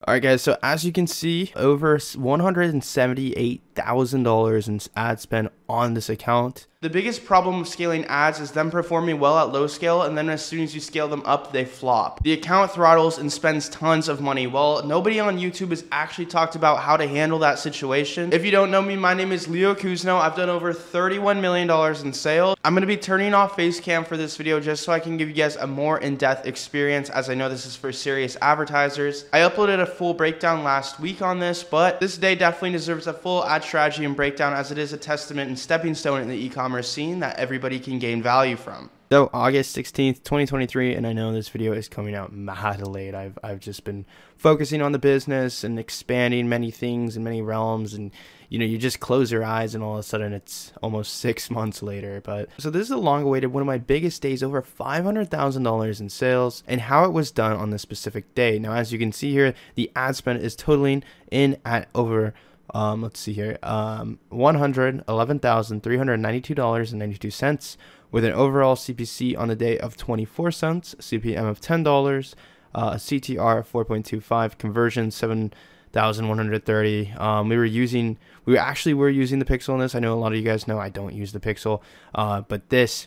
Alright guys, so as you can see, over $178,000 in ad spend on this account. The biggest problem with scaling ads is them performing well at low scale, and then as soon as you scale them up, they flop. The account throttles and spends tons of money. Well, nobody on YouTube has actually talked about how to handle that situation. If you don't know me, my name is Leo Kuzno. I've done over $31 million in sales. I'm going to be turning off Facecam for this video just so I can give you guys a more in-depth experience, as I know this is for serious advertisers. I uploaded a full breakdown last week on this, but this day definitely deserves a full ad strategy and breakdown, as it is a testament and stepping stone in the e-commerce scene that everybody can gain value from. So August 16th, 2023, and I know this video is coming out mad late. I've just been focusing on the business and expanding many things in many realms, and you just close your eyes and all of a sudden it's almost 6 months later. But so this is a long awaited, one of my biggest days, over $500,000 in sales, and how it was done on this specific day. Now, as you can see here, the ad spend is totaling in at over let's see here, $111,392.92, with an overall CPC on the day of 24 cents, CPM of $10, CTR of 4.25, conversion 7,130. We actually were using the pixel in this. I know a lot of you guys know I don't use the pixel, but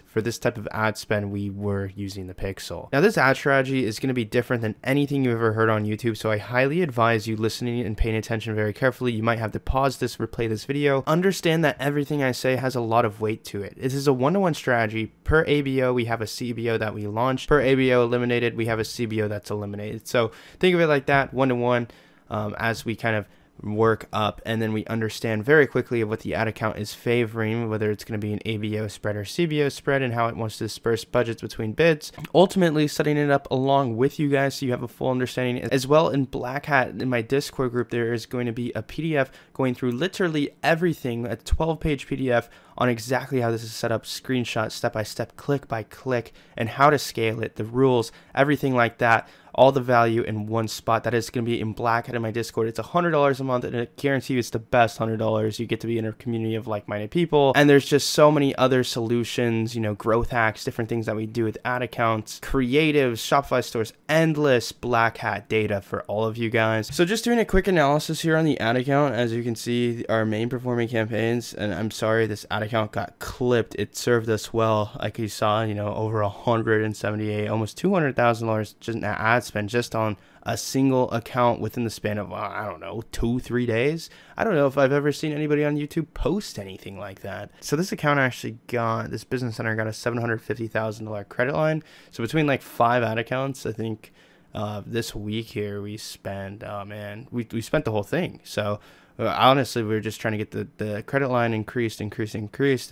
for this type of ad spend, we were using the pixel. Now, this ad strategy is going to be different than anything you've ever heard on YouTube, so I highly advise you listening and paying attention very carefully. You might have to pause this, replay this video. Understand that everything I say has a lot of weight to it. This is a one-to-one strategy. Per ABO, we have a CBO that we launched. Per ABO eliminated, we have a CBO that's eliminated. So think of it like that, one-to-one, as we kind of work up, and then we understand very quickly of what the ad account is favoring, whether it's going to be an ABO spread or CBO spread, and how it wants to disperse budgets between bids, ultimately setting it up along with you guys so you have a full understanding. As well, in Black Hat, in my Discord group, there is going to be a PDF going through literally everything, a 12-page PDF on exactly how this is set up, screenshot, step by step, click by click, and how to scale it, the rules, everything like that. All the value in one spot. That is going to be in Black Hat in my Discord. It's $100 a month, and I guarantee you it's the best $100. You get to be in a community of like-minded people, and there's just so many other solutions, growth hacks, different things that we do with ad accounts, creatives, Shopify stores, endless Black Hat data for all of you guys. So just doing a quick analysis here on the ad account, as you can see, our main performing campaigns, and I'm sorry, this ad account got clipped. It served us well, like you saw, over 178, almost $200,000 just in ad spend just on a single account within the span of, I don't know, 2-3 days. I don't know if I've ever seen anybody on YouTube post anything like that. So this account actually got, this business center got a $750,000 credit line. So between like 5 ad accounts, I think this week here we spent, we spent the whole thing. So honestly, we were just trying to get the credit line increased, and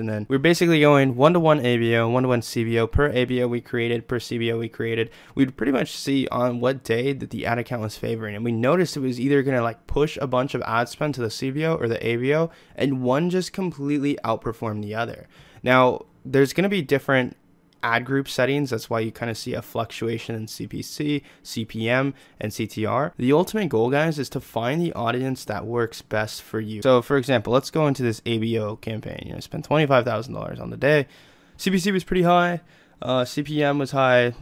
then we're basically going one-to-one ABO, one-to-one CBO. Per ABO we created, per CBO we created. We'd pretty much see on what day that the ad account was favoring, and we noticed it was either going to like push a bunch of ad spend to the CBO or the ABO, and one just completely outperformed the other. Now, there's going to be different ad group settings. That's why you kind of see a fluctuation in CPC, CPM, and CTR. The ultimate goal, guys, is to find the audience that works best for you. So for example, let's go into this ABO campaign. Spent $25,000 on the day. CPC was pretty high. CPM was high,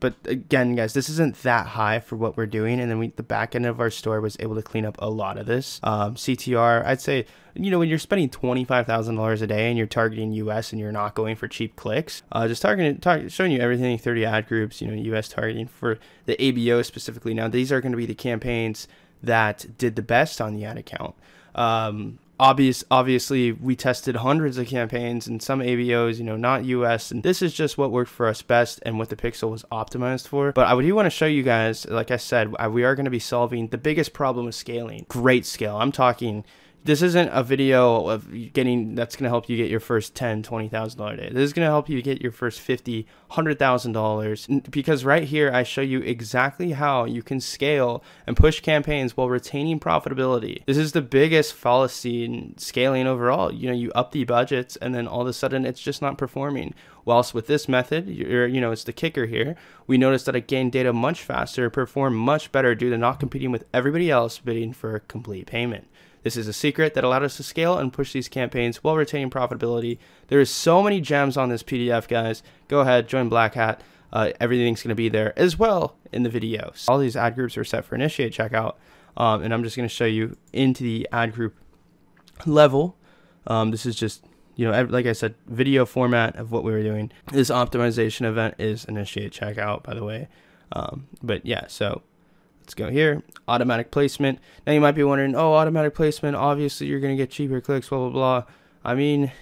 but again, guys, this isn't that high for what we're doing, and then the back end of our store was able to clean up a lot of this. CTR, I'd say, when you're spending $25,000 a day and you're targeting US and you're not going for cheap clicks, just showing you everything, 30 ad groups, US targeting for the ABO specifically. Now, these are going to be the campaigns that did the best on the ad account. Obviously, we tested hundreds of campaigns and some ABOs, not US, and this is just what worked for us best and what the pixel was optimized for. But I do want to show you guys, like I said, we are going to be solving the biggest problem with scaling. Great scale. I'm talking, this isn't a video of that's going to help you get your first $10,000, $20,000 day. This is going to help you get your first $50,000, $100,000, because right here I show you exactly how you can scale and push campaigns while retaining profitability. This is the biggest fallacy in scaling overall. You up the budgets and then all of a sudden it's just not performing. Whilst with this method, it's the kicker here. We noticed that it gained data much faster, performed much better due to not competing with everybody else bidding for a complete payment. This is a secret that allowed us to scale and push these campaigns while retaining profitability. There is so many gems on this PDF, guys. Go ahead, join Black Hat. everything's going to be there as well in the video. So all these ad groups are set for initiate checkout. And I'm just going to show you into the ad group level. This is just, like I said, video format of what we were doing. This optimization event is initiate checkout, by the way. But yeah, so let's go here. Automatic placement. Now you might be wondering, oh, automatic placement, obviously you're going to get cheaper clicks, blah, blah, blah. I mean,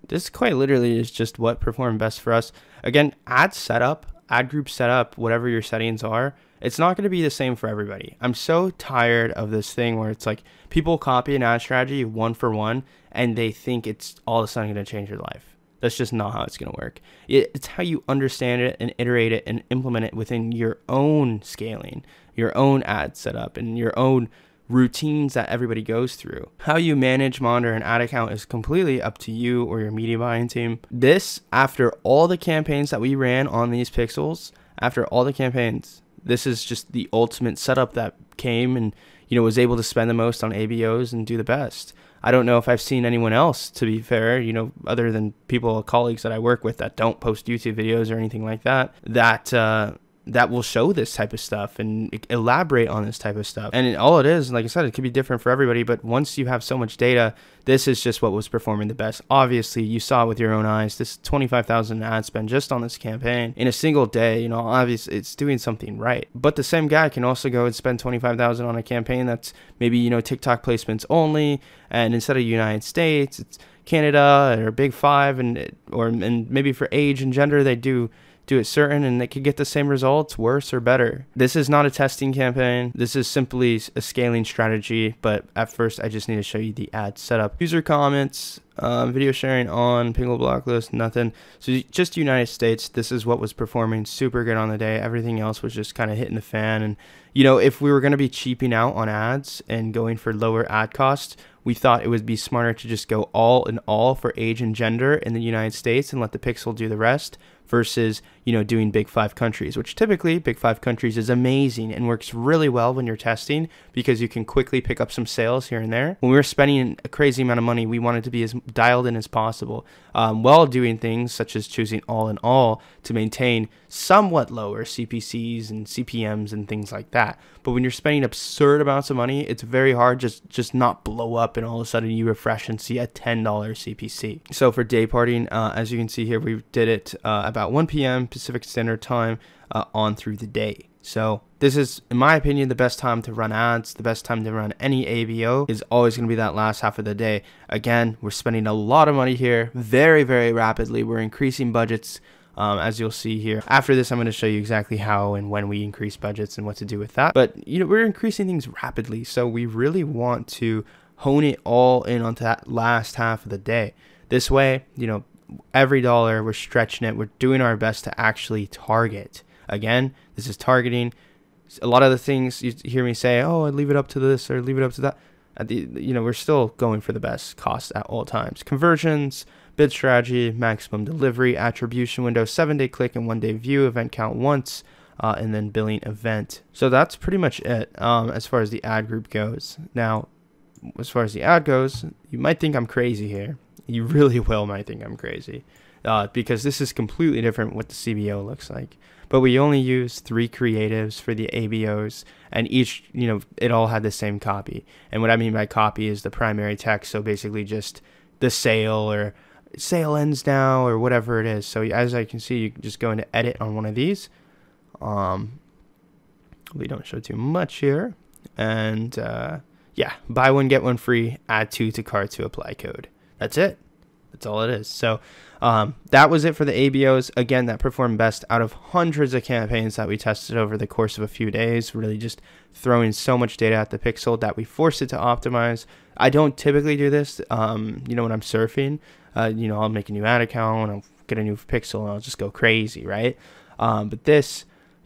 this quite literally is just what performed best for us. Again, ad setup, ad group setup, whatever your settings are, it's not going to be the same for everybody. I'm so tired of this thing where it's like people copy an ad strategy one for one and they think it's all of a sudden going to change your life. That's just not how it's going to work. It's how you understand it and iterate it and implement it within your own scaling, your own ad setup, and your own routines that everybody goes through. How you manage, monitor an ad account is completely up to you or your media buying team. This, after all the campaigns that we ran on these pixels, after all the campaigns, this is just the ultimate setup that came and, was able to spend the most on ABOs and do the best. I don't know if I've seen anyone else, to be fair, other than colleagues that I work with that don't post YouTube videos or anything like that, that will show this type of stuff and elaborate on this type of stuff. And all it is, like I said, it could be different for everybody, but once you have so much data, this is just what was performing the best. Obviously, you saw with your own eyes, this 25,000 ad spend just on this campaign in a single day, obviously it's doing something right. But the same guy can also go and spend 25,000 on a campaign that's maybe, TikTok placements only, and instead of United States, it's Canada or Big Five, and maybe for age and gender, they do it certain, and they could get the same results, worse or better. This is not a testing campaign. This is simply a scaling strategy, but at first I just need to show you the ad setup. User comments, video sharing on, Pingle block list, nothing. So just United States, this is what was performing super good on the day. Everything else was just kind of hitting the fan. And if we were going to be cheaping out on ads and going for lower ad costs, we thought it would be smarter to just go all in all for age and gender in the United States and let the pixel do the rest, versus, doing Big Five countries, which typically Big Five countries is amazing and works really well when you're testing because you can quickly pick up some sales here and there. When we were spending a crazy amount of money, we wanted to be as dialed in as possible, while doing things such as choosing all in all to maintain somewhat lower CPCs and CPMs and things like that. But when you're spending absurd amounts of money, it's very hard just not blow up and all of a sudden you refresh and see a $10 CPC. So for day parting, as you can see here, we did it about 1 p.m. Pacific Standard Time on through the day. So this is, in my opinion, the best time to run ads. The best time to run any ABO is always going to be that last half of the day. Again, we're spending a lot of money here very, very rapidly. We're increasing budgets, as you'll see here. After this, I'm going to show you exactly how and when we increase budgets and what to do with that. But, we're increasing things rapidly. So we really want to hone it all in onto that last half of the day. This way, every dollar, we're stretching it. We're doing our best to actually target. Again, this is targeting. A lot of the things you hear me say, oh, I'd leave it up to this or leave it up to that. We're still going for the best cost at all times. Conversions, bid strategy, maximum delivery, attribution window, 7-day click and 1-day view, event count once, and then billing event. So that's pretty much it as far as the ad group goes. Now, as far as the ad goes, you might think I'm crazy here. You really might think I'm crazy because this is completely different what the CBO looks like. But we only use 3 creatives for the ABOs, and each, it all had the same copy. And what I mean by copy is the primary text. So basically just the sale or sale ends now or whatever it is. So as I can see, you can just go into edit on one of these. We don't show too much here. And yeah, buy one, get one free, add 2 to cart to apply code. That's it. That's all it is. So that was it for the ABOs. Again, that performed best out of hundreds of campaigns that we tested over the course of a few days, really just throwing so much data at the pixel that we forced it to optimize. I don't typically do this, when I'm surfing, I'll make a new ad account, I'll get a new pixel, and I'll just go crazy, right? But this,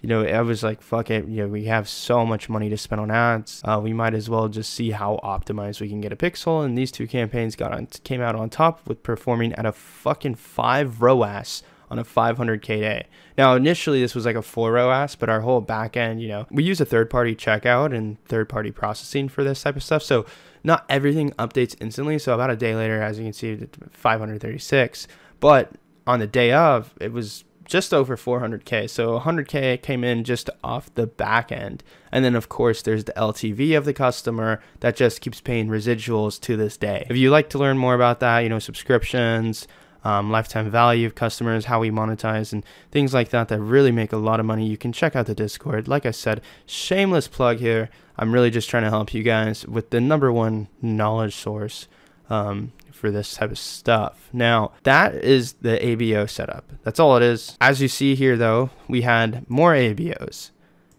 I was like, fuck it, we have so much money to spend on ads. We might as well just see how optimized we can get a pixel. And these 2 campaigns came out on top with performing at a fucking 5 ROAS on a 500K day. Now, initially this was like a 4 ROAS, but our whole back end, we use a third-party checkout and third-party processing for this type of stuff. So not everything updates instantly. So about a day later, as you can see, 536. But on the day of, it was just over 400K. So 100K came in just off the back end. And then, of course, there's the LTV of the customer that just keeps paying residuals to this day. If you'd like to learn more about that, you know, subscriptions, lifetime value of customers, how we monetize, and things like that that really make a lot of money, you can check out the Discord. Like I said, shameless plug here. I'm really just trying to help you guys with the #1 knowledge source for this type of stuff. Now, that is the ABO setup. That's all it is. As you see here, though, we had more ABOs.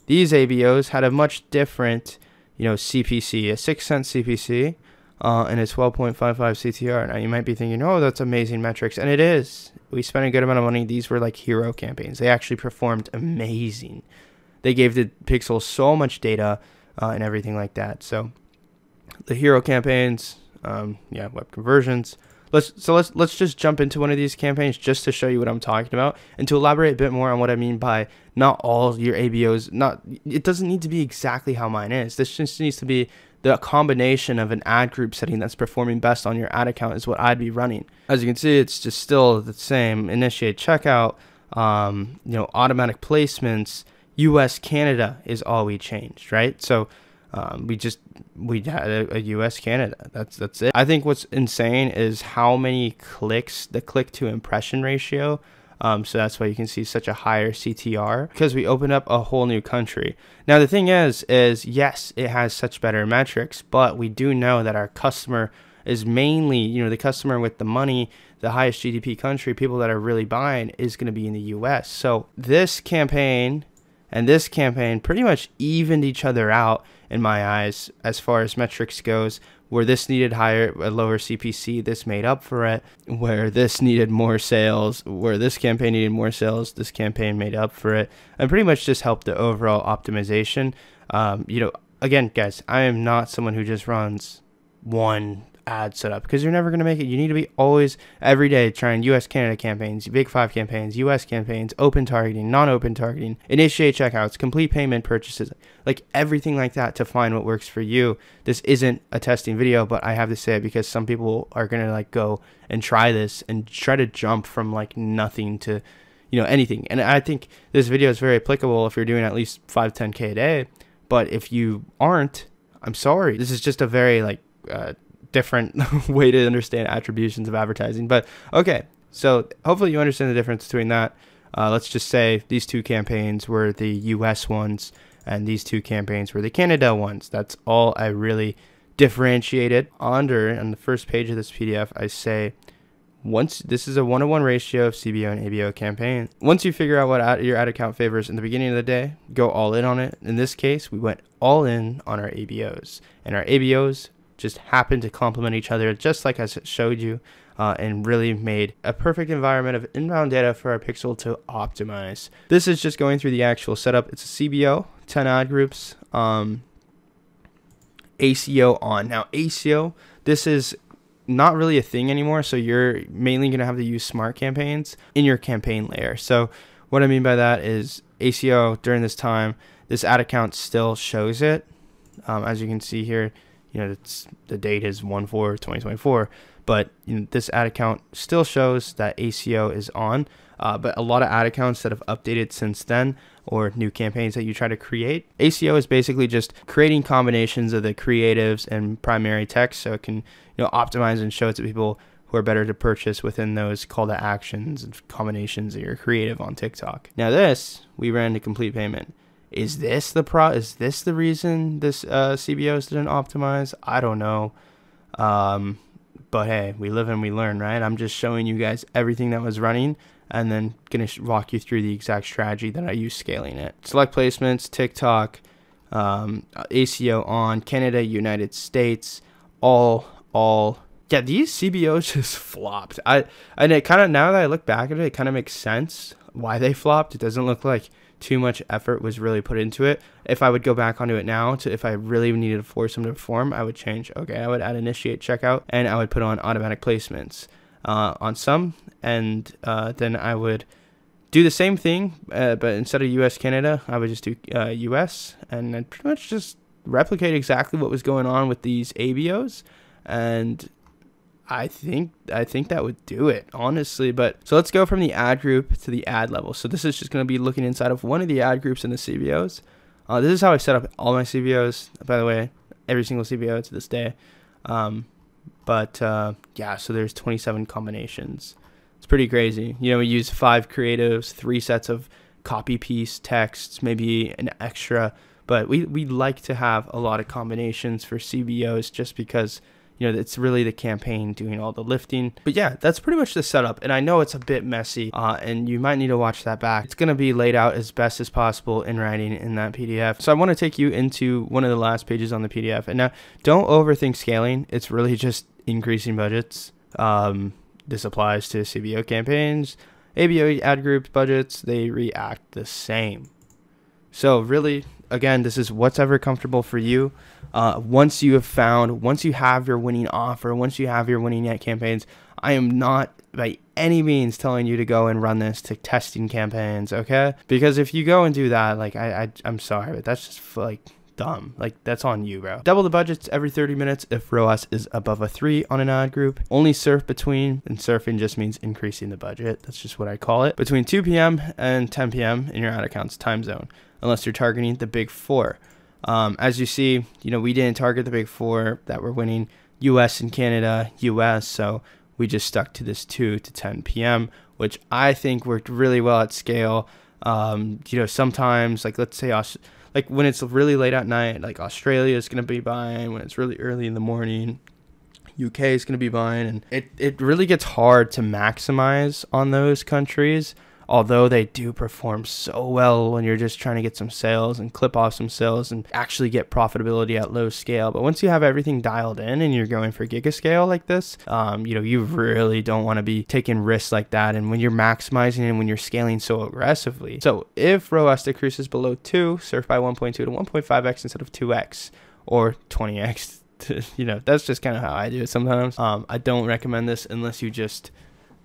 These ABOs had a much different, you know, CPC, a 6-cent CPC, and a 12.55 CTR. Now, you might be thinking, oh, that's amazing metrics, and it is. We spent a good amount of money. These were like hero campaigns. They actually performed amazing. They gave the pixel so much data and everything like that. So the hero campaigns, web conversions. Let's just jump into one of these campaigns just to show you what I'm talking about and to elaborate a bit more on what I mean by not all your ABOs. It doesn't need to be exactly how mine is. This just needs to be the combination of an ad group setting that's performing best on your ad account is what I'd be running. As you can see, it's just still the same. Initiate checkout, automatic placements, US, Canada is all we changed, right? So we had a US, Canada. That's it. I think what's insane is how many clicks, the click to impression ratio. So that's why you can see such a higher CTR, because we opened up a whole new country. Now, the thing is yes, it has such better metrics, but we do know that our customer is mainly, you know, the customer with the money, the highest GDP country, people that are really buying is going to be in the US. So this campaign and this campaign pretty much evened each other out in my eyes as far as metrics goes. Where this needed a lower CPC, this made up for it. Where this needed more sales, where this campaign needed more sales, this campaign made up for it, and pretty much just helped the overall optimization. Again, guys, I am not someone who just runs one ad setup, because you're never going to make it. You need to be always, every day, trying US, Canada campaigns, Big 5 campaigns, US campaigns, open targeting, non-open targeting, initiate checkouts, complete payment purchases, like everything like that to find what works for you. This isn't a testing video, but I have to say it because some people are going to like go and try this and try to jump from like nothing to, you know, anything. And I think this video is very applicable if you're doing at least 5-10K a day. But if you aren't, I'm sorry. This is just a very like different way to understand attributions of advertising. But okay, so hopefully you understand the difference between that. Let's just say these two campaigns were the US ones and these two campaigns were the Canada ones. That's all I really differentiated. On the first page of this PDF, I say, once this is a 1-to-1 ratio of CBO and ABO campaign. Once you figure out what your ad account favors in the beginning of the day, go all in on it. In this case, we went all in on our ABOs, and our ABOs just happened to complement each other, just like I showed you, and really made a perfect environment of inbound data for our pixel to optimize. This is just going through the actual setup. It's a CBO, 10 ad groups, ACO on. Now, ACO, this is not really a thing anymore, so you're mainly going to have to use smart campaigns in your campaign layer. So what I mean by that is ACO, during this time, this ad account still shows it. As you can see here, you know, the date is 1/4/2024, but you know, this ad account still shows that ACO is on. But a lot of ad accounts that have updated since then, or new campaigns that you try to create, ACO is basically just creating combinations of the creatives and primary text, so it can, you know, optimize and show it to people who are better to purchase within those call to actions and combinations of your creative on TikTok. Now this, we ran to complete payment. Is this the reason this CBOs didn't optimize? I don't know. But hey, we live and we learn, right? I'm just showing you guys everything that was running and then gonna walk you through the exact strategy that I use scaling it. Select placements, TikTok, ACO on, Canada, United States, all. Yeah, these CBOs just flopped. And it kind of, now that I look back at it, it kind of makes sense why they flopped. It doesn't look like too much effort was really put into it. If I would go back onto it now, if I really needed to force them to perform, I would change. Okay, I would add initiate checkout, and I would put on automatic placements on some, and then I would do the same thing, but instead of US, Canada, I would just do US, and I'd pretty much just replicate exactly what was going on with these ABOs, and I think that would do it, honestly. But so let's go from the ad group to the ad level. So this is just going to be looking inside of one of the ad groups in the CBOs. This is how I set up all my CBOs, by the way, every single CBO to this day. Yeah, so there's 27 combinations. It's pretty crazy. You know, we use 5 creatives, 3 sets of copy piece texts, maybe an extra. But we like to have a lot of combinations for CBOs just because, you know, it's really the campaign doing all the lifting. But yeah, that's pretty much the setup. And I know it's a bit messy, and you might need to watch that back. It's going to be laid out as best as possible in writing in that PDF. So I want to take you into one of the last pages on the PDF. And now, don't overthink scaling. It's really just increasing budgets. This applies to CBO campaigns, ABO ad group budgets. They react the same. So really, again, this is what's ever comfortable for you. Once you have your winning offer, once you have your winning ad campaigns, I am not by any means telling you to go and run this to testing campaigns, okay? Because if you go and do that, like I'm sorry, but that's just like dumb. Like, that's on you, bro. Double the budgets every 30 minutes if ROAS is above a 3 on an ad group. Only surf between, and surfing just means increasing the budget. That's just what I call it. Between 2 p.m. and 10 p.m. in your ad account's time zone, unless you're targeting the big 4. As you see, you know, we didn't target the big 4 that were winning, US and Canada, US, so we just stuck to this 2 to 10 p.m., which I think worked really well at scale. You know, sometimes, like, let's say, like when it's really late at night, like Australia is going to be buying. When it's really early in the morning, UK is going to be buying. And it really gets hard to maximize on those countries, although they do perform so well when you're just trying to get some sales and clip off some sales and actually get profitability at low scale. But once you have everything dialed in and you're going for giga scale like this, you know, you really don't want to be taking risks like that. And when you're maximizing and when you're scaling so aggressively. So if ROAS decreases below 2, surf by 1.2 to 1.5x instead of 2x or 20x. You know, that's just kind of how I do it sometimes. I don't recommend this unless you just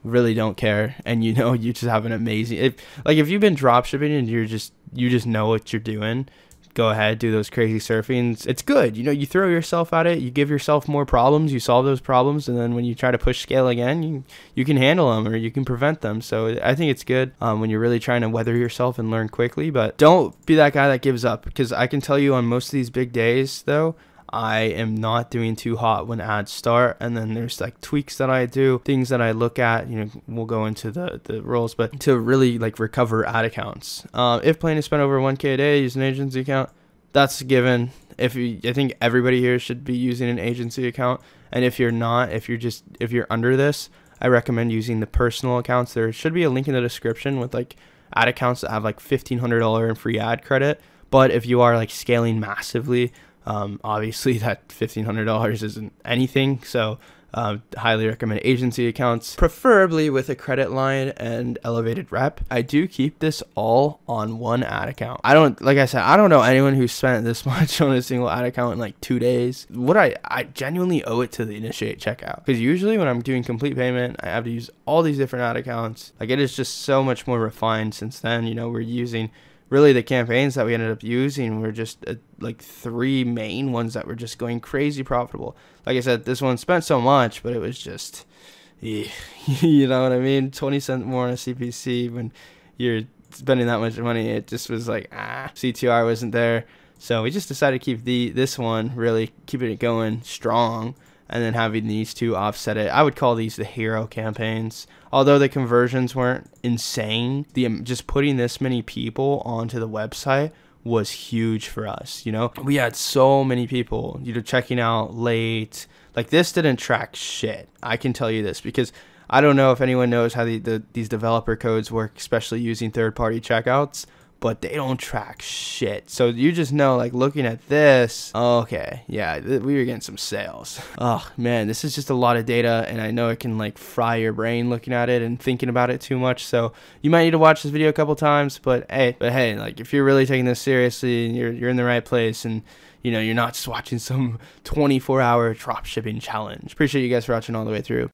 really don't care and you know you just have an amazing, if you've been dropshipping and you just know what you're doing, go ahead, do those crazy surfings. It's good, you know, you throw yourself at it, you give yourself more problems, you solve those problems, and then when you try to push scale again, you can handle them or you can prevent them. So I think it's good when you're really trying to weather yourself and learn quickly. But don't be that guy that gives up, because I can tell you on most of these big days though, I am not doing too hot when ads start, and then there's like tweaks that I do, things that I look at, you know, we'll go into the roles, but to really like recover ad accounts. If planning to spend over 1K a day, use an agency account, that's a given. I think everybody here should be using an agency account, and if you're not, if you're under this, I recommend using the personal accounts. There should be a link in the description with like ad accounts that have like $1,500 in free ad credit, but if you are like scaling massively, obviously that $1,500 isn't anything, so highly recommend agency accounts, preferably with a credit line and elevated rep. I do keep this all on one ad account. Like I said, I don't know anyone who spent this much on a single ad account in like 2 days. I genuinely owe it to the initiate checkout, because usually when I'm doing complete payment, I have to use all these different ad accounts. Like, it is just so much more refined since then. You know, we're using really the campaigns that we ended up using were just like 3 main ones that were just going crazy profitable. Like I said, this one spent so much, but it was just, you know what I mean? 20 cents more on a CPC when you're spending that much money. It just was like, CTR wasn't there. So we just decided to keep this one, really keeping it going strong, and then having these 2 offset it. I would call these the hero campaigns. Although the conversions weren't insane, just putting this many people onto the website was huge for us. You know, we had so many people, you know, checking out late. Like, this didn't track shit. I can tell you this, because I don't know if anyone knows how these developer codes work, especially using third-party checkouts, but they don't track shit. So you just know, like, looking at this, okay, yeah, we were getting some sales. Oh man, this is just a lot of data, and I know it can like fry your brain looking at it and thinking about it too much. So you might need to watch this video a couple times, but hey, like, if you're really taking this seriously and you're in the right place, and you know, you're not just watching some 24-hour dropshipping challenge. Appreciate you guys for watching all the way through.